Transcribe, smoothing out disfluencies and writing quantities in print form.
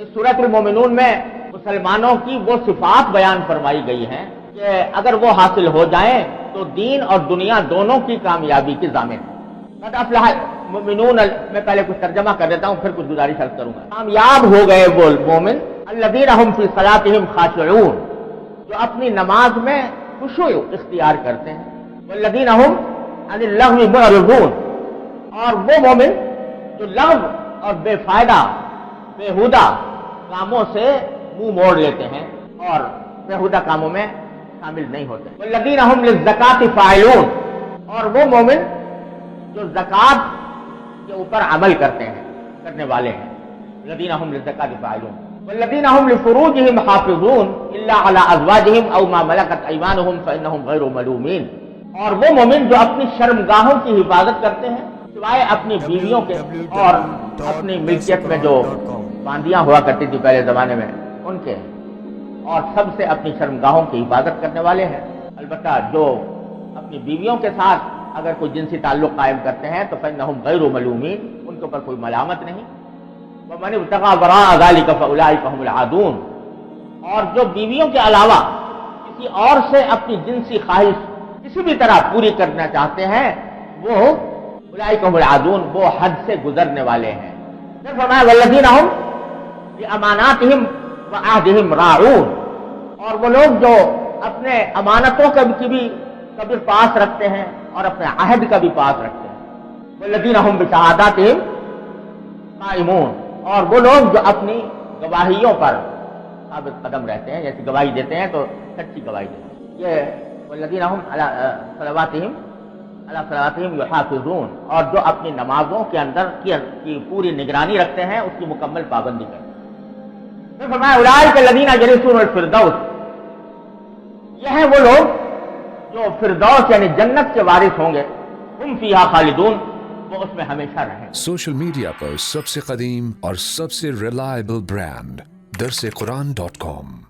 सूरत अल-मोमिनून में मुसलमानों की वो सिफात बयान फरमाई गई हैं कि अगर वो हासिल हो जाएं तो दीन और दुनिया दोनों की कामयाबी की ज़ामिन है। कद अफ़लह मुमिनून, मैं पहले कुछ तर्जमा कर देता हूँ फिर कुछ गुजारिश अर्ज़ करूंगा। कामयाब हो गए वो मोमिन अल्लज़ीना हुम फी सलातिहिम खाशिऊन, जो अपनी नमाज में खुशू इख्तियार करते हैं। वल्लज़ीना हुम अनिल लग़्वी मुअरिज़ून, और वो मोमिन जो लग़्व और बेफायदा बेहुदा कामों से मुंह मोड़ लेते हैं और बेहुदा कामों में शामिल नहीं होते। वल्लज़ीना हुम लिज़्ज़काति फ़ाइलून, और वो मोमिन जो ज़कात के ऊपर अमल करते हैं, करने वाले हैं। वल्लज़ीना हुम लिज़्ज़काति फ़ाइलून वल्लज़ीना हुम लिफ़ुरूजिहिम हाफ़िज़ून इल्ला अला अज़वाजिहिम औ मा मलकत अयमानुहुम फ़इन्नहुम गैरु मलूमीन, और वो मोमिन जो अपनी शर्मगाहों की हिफाजत करते हैं सिवाय अपनी बीवियों के और अपनी मिल्कियत में जो बांदियां हुआ करती थी पहले जमाने में उनके, और सबसे अपनी शर्मगाहों की हिफाजत करने वाले हैं। अलबत्ता जो अपनी बीवियों के साथ अगर कोई जिनसी ताल्लुक कायम करते हैं तो फ़इन्नहुम गैरु मलूमीन, उनके ऊपर कोई मलामत नहीं। वमन इब्तग़ा वराअ ज़ालिका फ़उलाइका हुमुल आदून, और जो बीवियों के अलावा किसी और से अपनी जिनसी ख्वाहिश किसी भी तरह पूरी करना चाहते हैं वो उलाइका हुमुल आदून, वो हद से गुजरने वाले हैं। फिर फरमाया वल्लज़ीना हुम लिअमानातिहिम व अहदिहिम राऊन, और वो लोग जो अपने अमानतों का भी कभी पास रखते हैं और अपने अहद का भी पास रखते हैं। वल्लज़ीना हुम बिशहादातिहिम काइमून, और वो लोग जो अपनी गवाहियों पर साबित कदम रहते हैं, जैसे गवाही देते हैं तो सच्ची गवाही देते हैं। ये वल्लज़ीना हुम अला सलावातिहिम युहाफ़िज़ून, और जो अपनी नमाजों के अंदर की पूरी निगरानी रखते हैं, उसकी मुकम्मल पाबंदी करते हैं। फिर फरमाया उलाइका लज़ीना यरिसूनल फ़िरदौस, ये हैं वो लोग जो फिरदौस यानी जन्नत के वारिस होंगे। हुम फ़ीहा खालिदून, वो उसमें हमेशा रहें। सोशल मीडिया पर सबसे कदीम और सबसे रिलायबल ब्रांड दरसेक़ुरान.com।